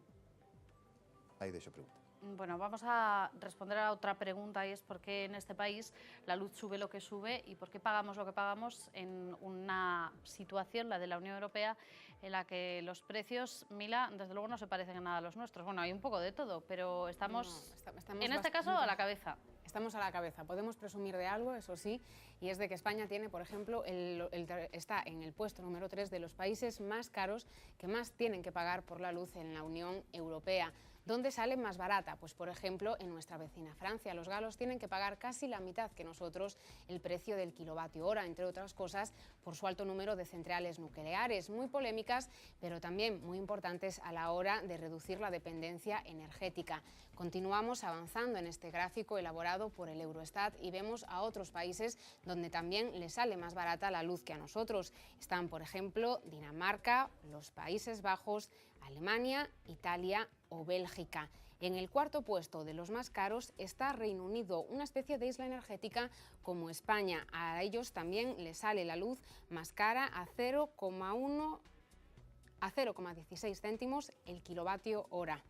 Aí deixo a pregunta. Bueno, vamos a responder a otra pregunta y es por qué en este país la luz sube lo que sube y por qué pagamos lo que pagamos en una situación, la de la Unión Europea, en la que los precios, Mila, desde luego no se parecen en nada a los nuestros. Bueno, hay un poco de todo, pero estamos en este caso a la cabeza. Estamos a la cabeza. Podemos presumir de algo, eso sí, y es de que España tiene, por ejemplo, está en el puesto número 3 de los países más caros que más tienen que pagar por la luz en la Unión Europea. ¿Dónde sale más barata? Pues, por ejemplo, en nuestra vecina Francia. Los galos tienen que pagar casi la mitad que nosotros el precio del kilovatio hora, entre otras cosas, por su alto número de centrales nucleares, muy polémicas, pero también muy importantes a la hora de reducir la dependencia energética. Continuamos avanzando en este gráfico elaborado por el Eurostat y vemos a otros países donde también les sale más barata la luz que a nosotros. Están, por ejemplo, Dinamarca, los Países Bajos, Alemania, Italia o Bélgica. En el cuarto puesto de los más caros está Reino Unido, una especie de isla energética como España. A ellos también les sale la luz más cara a 0,16 céntimos el kilovatio hora.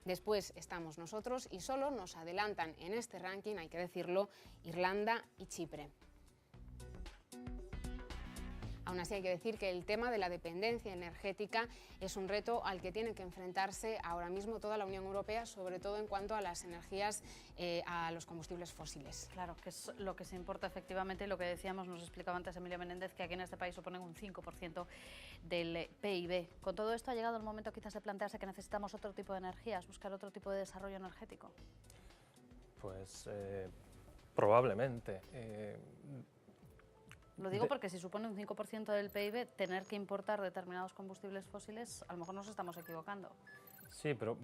Después estamos nosotros y solo nos adelantan en este ranking, hay que decirlo, Irlanda y Chipre. Aún así hay que decir que el tema de la dependencia energética es un reto al que tiene que enfrentarse ahora mismo toda la Unión Europea, sobre todo en cuanto a las energías, a los combustibles fósiles. Claro, que es lo que se importa efectivamente, lo que decíamos, nos explicaba antes Emilia Menéndez, que aquí en este país suponen un 5% del PIB. Con todo esto ha llegado el momento quizás de plantearse que necesitamos otro tipo de energías, buscar otro tipo de desarrollo energético. Pues probablemente. Lo digo porque si supone un 5% del PIB, tener que importar determinados combustibles fósiles, a lo mejor nos estamos equivocando. Sí, pero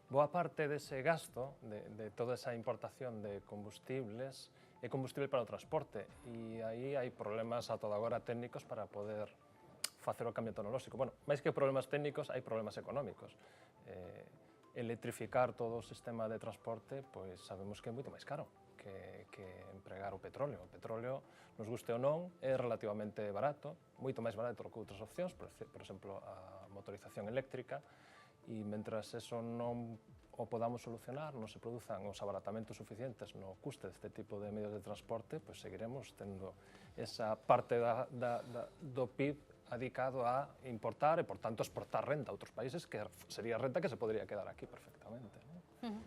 boa parte dese gasto, de toda esa importación de combustibles, é combustible para o transporte, e aí hai problemas a toda agora técnicos para poder facer o cambio tecnolóxico. Bueno, máis que problemas técnicos, hai problemas económicos. Electrificar todo o sistema de transporte, pois sabemos que é moito máis caro que empregar o petróleo. O petróleo, nos guste ou non, é relativamente barato, moito máis barato que outras opcións, por exemplo, a motorización eléctrica, e mentras eso non o podamos solucionar, non se produzan os abaratamentos suficientes no custe deste tipo de medios de transporte, pois seguiremos tendo esa parte do PIB adicado a importar e, por tanto, exportar renta a outros países, que sería renta que se podría quedar aquí perfectamente, non?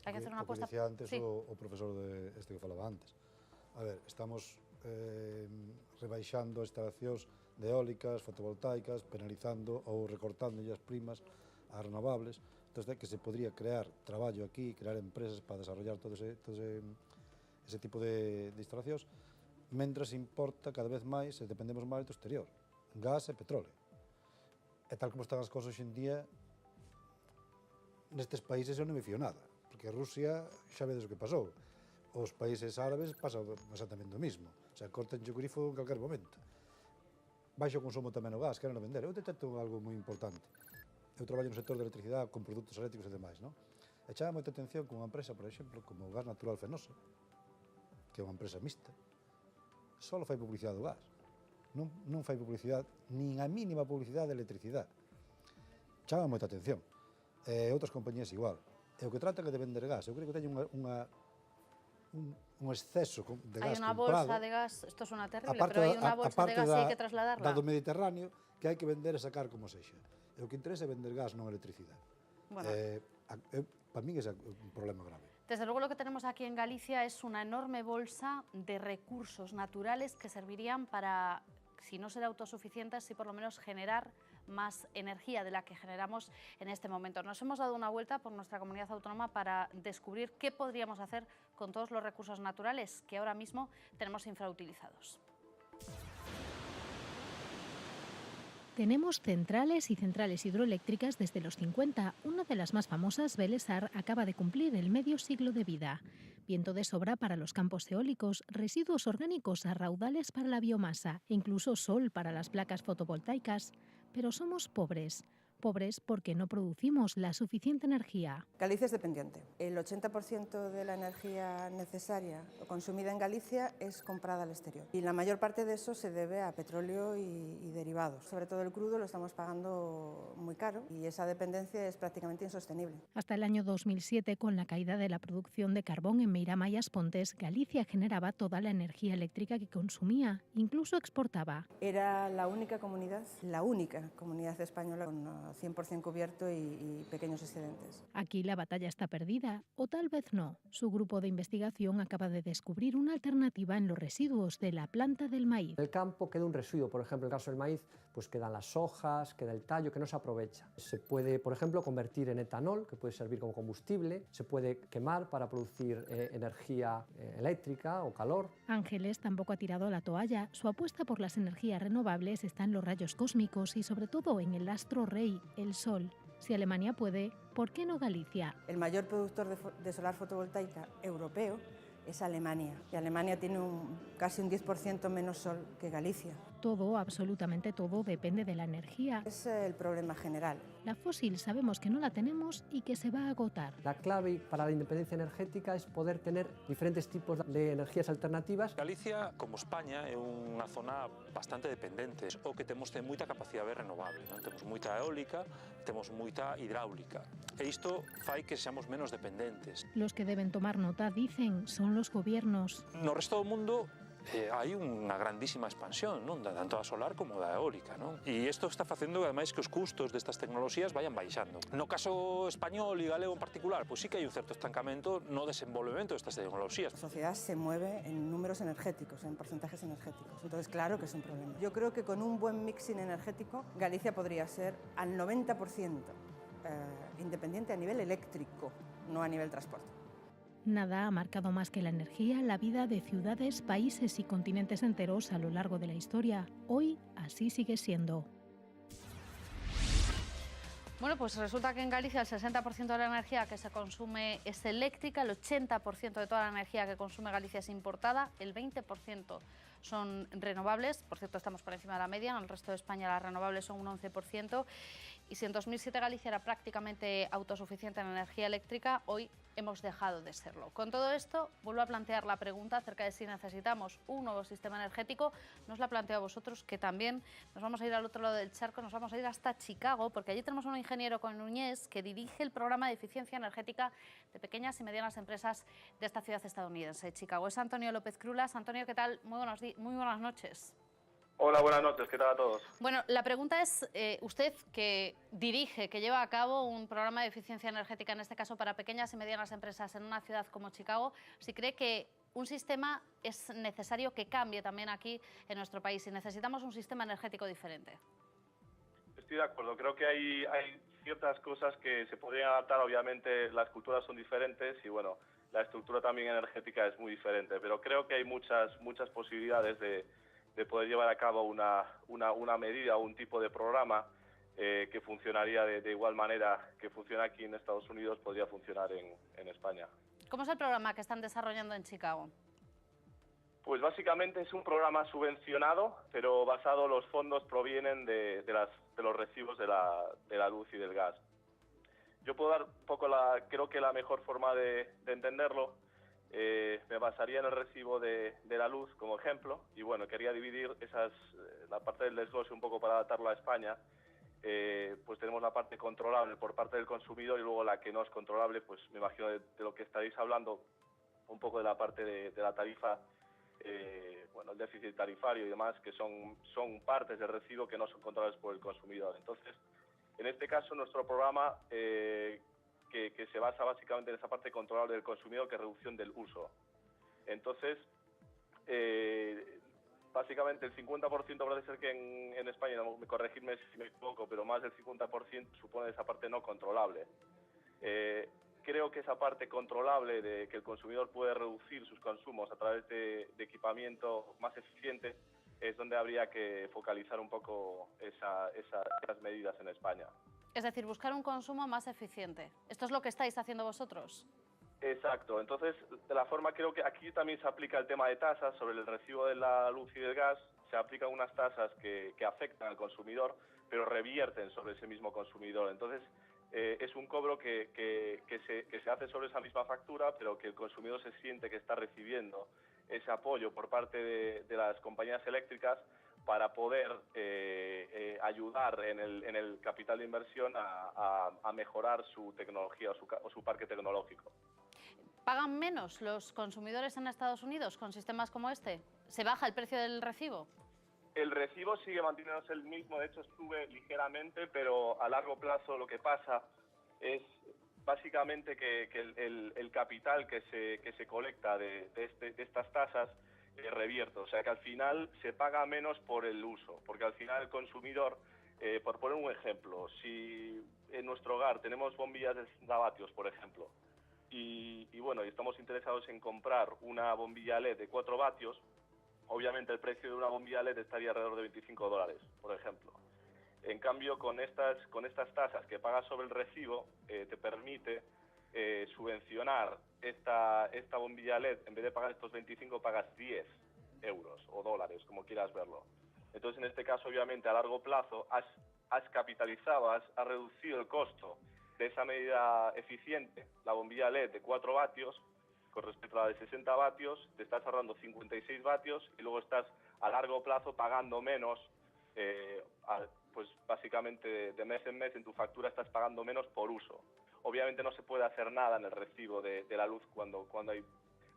Hai que hacer unha aposta. O que dicía antes o profesor que falaba antes. A ver, estamos rebaixando instalacións de eólicas, fotovoltaicas, penalizando ou recortando as primas ás renovables. Entón, que se podría crear traballo aquí, crear empresas para desarrollar todo ese tipo de instalacións, mentras importa cada vez máis e dependemos máis do exterior, gas e petróleo. E tal como están as cousas hoxe en día, nestes países eu non me fío nada, porque Rusia xa vedes o que pasou. os países árabes pasa exactamente o mismo, o sea, cortan o grifo en calquer momento. Baixo o consumo tamén o gas, queren vender. Eu detecto algo moi importante. Eu traballo no sector de electricidade con produtos eléctricos e demais, non? E chama moita atención con unha empresa, por exemplo, como o Gas Natural Fenosa, que é unha empresa mixta, só fai publicidade do gas. Non fai publicidade, nin a mínima publicidade de electricidade. Chama moita atención. E outras compañías igual. E o que tratan é de vender gas. Eu creo que teñen un exceso de gas comprado. Hay una bolsa de gas, esto suena terrible, pero hay una bolsa de gas y hay que trasladarla. Da do Mediterráneo, que hai que vender e sacar como sexa. E o que interesa é vender gas, non electricidade. Bueno. Para mí é un problema grave. Desde luego lo que tenemos aquí en Galicia es una enorme bolsa de recursos naturales que servirían para, si no ser autosuficientes, sí por lo menos generar más energía de la que generamos en este momento. Nos hemos dado una vuelta por nuestra comunidad autónoma para descubrir qué podríamos hacer con todos los recursos naturales que ahora mismo tenemos infrautilizados. Tenemos centrales y centrales hidroeléctricas desde los 50. Una de las más famosas, Belesar, acaba de cumplir el medio siglo de vida. Viento de sobra para los campos eólicos, residuos orgánicos a raudales para la biomasa, e incluso sol para las placas fotovoltaicas. Pero somos pobres. Pobres porque no producimos la suficiente energía. Galicia es dependiente. El 80% de la energía necesaria o consumida en Galicia es comprada al exterior. Y la mayor parte de eso se debe a petróleo y derivados. Sobre todo el crudo lo estamos pagando muy caro y esa dependencia es prácticamente insostenible. Hasta el año 2007, con la caída de la producción de carbón en Meirama y Aspontes, Galicia generaba toda la energía eléctrica que consumía, incluso exportaba. Era la única comunidad española con 100% cubierto y pequeños excedentes. Aquí la batalla está perdida, o tal vez no. Su grupo de investigación acaba de descubrir una alternativa en los residuos de la planta del maíz. En el campo queda un residuo, por ejemplo, en el caso del maíz, pues quedan las hojas, queda el tallo que no se aprovecha. Se puede, por ejemplo, convertir en etanol, que puede servir como combustible, se puede quemar para producir energía eléctrica o calor. Ángeles tampoco ha tirado la toalla. Su apuesta por las energías renovables está en los rayos cósmicos y sobre todo en el astro rey, el Sol. Si Alemania puede, ¿por qué no Galicia? El mayor productor de solar fotovoltaica europeo es Alemania. Y Alemania tiene casi un 10% menos sol que Galicia. Todo, absolutamente todo, depende de la energía. Es el problema general. La fósil sabemos que no la tenemos y que se va a agotar. La clave para la independencia energética es poder tener diferentes tipos de energías alternativas. Galicia, como España, é unha zona bastante dependente, o que temos ten moita capacidade renovable, non? Temos moita eólica, temos moita hidráulica, e isto fai que seamos menos dependentes. Los que deben tomar nota, dicen, son los gobiernos. No resto do mundo hai unha grandísima expansión, non? Tanto da solar como da eólica, non? E isto está facendo, ademais, que os custos destas tecnoloxías vayan baixando. No caso español e galego en particular, pois sí que hai un certo estancamento no desenvolvemento destas tecnoloxías. La sociedad se mueve en números energéticos, en porcentajes energéticos. Entonces, claro que es un problema. Yo creo que con un buen mixing energético, Galicia podría ser al 90% independiente a nivel eléctrico, no a nivel transporte. Nada ha marcado más que la energía la vida de ciudades, países y continentes enteros a lo largo de la historia. Hoy así sigue siendo. Bueno, pues resulta que en Galicia el 60% de la energía que se consume es eléctrica, el 80% de toda la energía que consume Galicia es importada, el 20% son renovables, por cierto estamos por encima de la media, en el resto de España las renovables son un 11%, y si en 2007 Galicia era prácticamente autosuficiente en energía eléctrica, hoy hemos dejado de serlo. Con todo esto, vuelvo a plantear la pregunta acerca de si necesitamos un nuevo sistema energético. Nos la planteo a vosotros, que también nos vamos a ir al otro lado del charco, nos vamos a ir hasta Chicago, porque allí tenemos a un ingeniero con Núñez que dirige el programa de eficiencia energética de pequeñas y medianas empresas de esta ciudad estadounidense, Chicago. Es Antonio López Crulas. Antonio, ¿qué tal? Muy buenas noches. Hola, buenas noches, ¿qué tal a todos? Bueno, la pregunta es, usted que dirige, que lleva a cabo un programa de eficiencia energética, en este caso para pequeñas y medianas empresas en una ciudad como Chicago, si cree que un sistema es necesario que cambie también aquí en nuestro país, si necesitamos un sistema energético diferente. Estoy de acuerdo, creo que hay ciertas cosas que se podrían adaptar, obviamente las culturas son diferentes y bueno, la estructura también energética es muy diferente, pero creo que hay muchas posibilidades de poder llevar a cabo una medida o un tipo de programa que funcionaría de igual manera que funciona aquí en Estados Unidos, podría funcionar en España. ¿Cómo es el programa que están desarrollando en Chicago? Pues básicamente es un programa subvencionado, pero basado, los fondos provienen de los recibos de la luz y del gas. Yo puedo dar un poco creo que la mejor forma de entenderlo, me basaría en el recibo de la luz como ejemplo, y bueno, quería dividir la parte del desglose un poco para adaptarlo a España. Pues tenemos la parte controlable por parte del consumidor y luego la que no es controlable, pues me imagino de lo que estaréis hablando, un poco de la parte de la tarifa, bueno, el déficit tarifario y demás, que son partes del recibo que no son controlables por el consumidor. Entonces, en este caso, nuestro programa, que se basa básicamente en esa parte controlable del consumidor, que es reducción del uso. Entonces, básicamente el 50% parece ser que en España, corregidme si me equivoco, pero más del 50% supone esa parte no controlable. Creo que esa parte controlable de que el consumidor puede reducir sus consumos a través de equipamiento más eficiente es donde habría que focalizar un poco esas medidas en España. Es decir, buscar un consumo más eficiente. ¿Esto es lo que estáis haciendo vosotros? Exacto. Entonces, de la forma, creo que aquí también se aplica el tema de tasas sobre el recibo de la luz y del gas. Se aplican unas tasas que afectan al consumidor, pero revierten sobre ese mismo consumidor. Entonces, es un cobro que se hace sobre esa misma factura, pero que el consumidor se siente que está recibiendo ese apoyo por parte de las compañías eléctricas para poder ayudar en el capital de inversión a mejorar su tecnología o su parque tecnológico. ¿Pagan menos los consumidores en Estados Unidos con sistemas como este? ¿Se baja el precio del recibo? El recibo sigue manteniéndose el mismo, de hecho sube ligeramente, pero a largo plazo lo que pasa es básicamente que el capital que se colecta de estas tasas revierte, o sea que al final se paga menos por el uso, porque al final el consumidor, por poner un ejemplo, si en nuestro hogar tenemos bombillas de 60 vatios, por ejemplo, y bueno, y estamos interesados en comprar una bombilla LED de 4 vatios, obviamente el precio de una bombilla LED estaría alrededor de $25, por ejemplo. En cambio, con estas tasas que pagas sobre el recibo, te permite subvencionar esta bombilla LED. En vez de pagar estos 25, pagas 10 euros o dólares, como quieras verlo. Entonces, en este caso, obviamente, a largo plazo, has capitalizado, has reducido el costo de esa medida eficiente, la bombilla LED de 4 vatios, con respecto a la de 60 vatios, te estás ahorrando 56 vatios y luego estás a largo plazo pagando menos, pues básicamente de mes en mes en tu factura estás pagando menos por uso. Obviamente no se puede hacer nada en el recibo de la luz cuando hay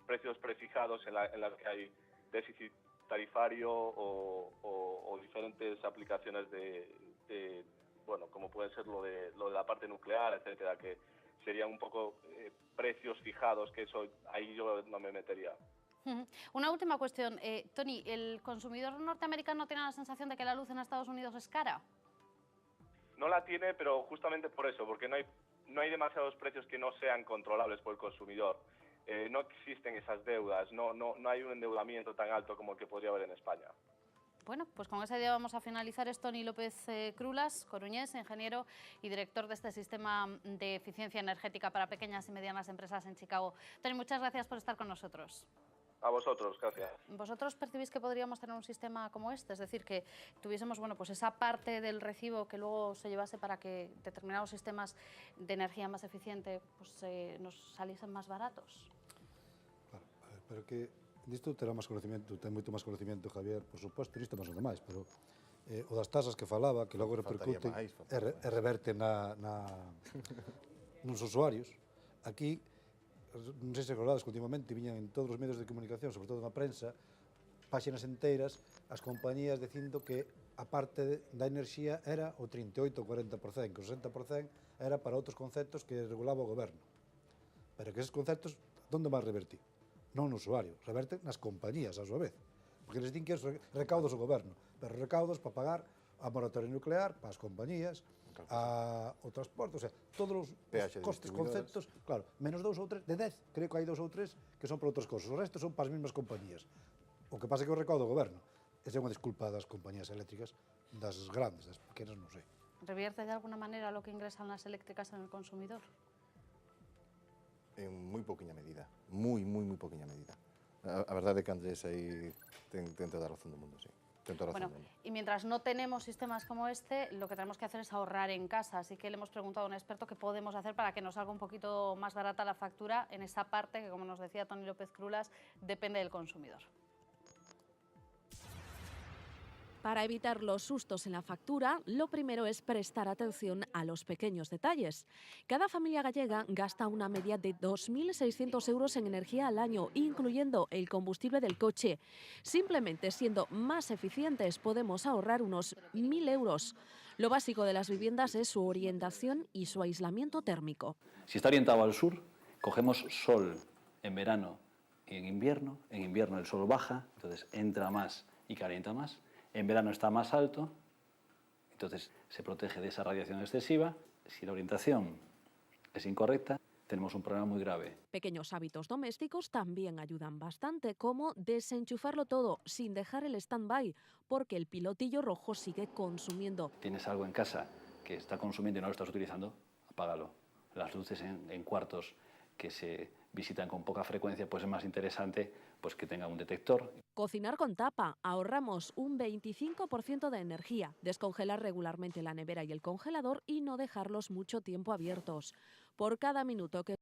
precios prefijados en la que hay déficit tarifario o diferentes aplicaciones de bueno, como puede ser lo de la parte nuclear, etcétera, que serían un poco precios fijados, que eso ahí yo no me metería. Una última cuestión. Tony, ¿el consumidor norteamericano tiene la sensación de que la luz en Estados Unidos es cara? No la tiene, pero justamente por eso, porque no hay demasiados precios que no sean controlables por el consumidor. No existen esas deudas, no hay un endeudamiento tan alto como el que podría haber en España. Bueno, pues con esa idea vamos a finalizar. Es Tony López Crulas, coruñés, ingeniero y director de este sistema de eficiencia energética para pequeñas y medianas empresas en Chicago. Tony, muchas gracias por estar con nosotros. A vosotros, gracias. ¿Vosotros percibís que podríamos tener un sistema como este? Es decir, que tuviésemos, bueno, pues esa parte del recibo que luego se llevase para que determinados sistemas de energía más eficiente pues, nos saliesen más baratos. Claro, pero que disto terá máis conhecimento, ten moito máis conhecimento, Javier, por suposto, isto máis o demais, pero o das tasas que falaba, que logo repercute e reverte nos usuarios. Aquí, non sei se acordades que últimamente viñan en todos os medios de comunicación, sobre todo na prensa, páxinas enteiras, as compañías dicindo que a parte da enerxía era o 38 ou 40%, que o 60% era para outros conceptos que regulaba o goberno. Pero que esos conceptos, onde máis revertir? Non no usuario, reverte nas compañías a súa vez, porque les din que os recaudos o goberno, pero recaudos para pagar a moratoria nuclear, para as compañías, o transporte, o sea, todos os costes, conceptos, claro, menos 2 ou 3, de 10, creo que hai 2 ou 3 que son por outras cosas, o resto son para as mesmas compañías. O que pasa é que o recaudo do goberno, esa é unha disculpa das compañías eléctricas, das grandes, das pequenas, non sei. ¿Revierte de alguna manera lo que ingresan las eléctricas en el consumidor? en moi poquinha medida, moi poquinha medida. A verdade é que Andrés aí ten toda a razón do mundo, sí. Bueno, y mientras no tenemos sistemas como este, lo que tenemos que hacer es ahorrar en casa. Así que le hemos preguntado a un experto qué podemos hacer para que nos salga un poquito más barata la factura en esa parte que, como nos decía Toni López Crulas, depende del consumidor. Para evitar los sustos en la factura, lo primero es prestar atención a los pequeños detalles. Cada familia gallega gasta una media de 2.600 euros en energía al año, incluyendo el combustible del coche. Simplemente siendo más eficientes podemos ahorrar unos 1.000 euros. Lo básico de las viviendas es su orientación y su aislamiento térmico. Si está orientado al sur, cogemos sol en verano y en invierno el sol baja, entonces entra más y calienta más. En verano está más alto, entonces se protege de esa radiación excesiva. Si la orientación es incorrecta, tenemos un problema muy grave. Pequeños hábitos domésticos también ayudan bastante, como desenchufarlo todo sin dejar el stand-by, porque el pilotillo rojo sigue consumiendo. Tienes algo en casa que está consumiendo y no lo estás utilizando, apágalo. Las luces en cuartos que se visitan con poca frecuencia, pues es más interesante pues que tenga un detector. Cocinar con tapa, ahorramos un 25% de energía. Descongelar regularmente la nevera y el congelador y no dejarlos mucho tiempo abiertos. Por cada minuto que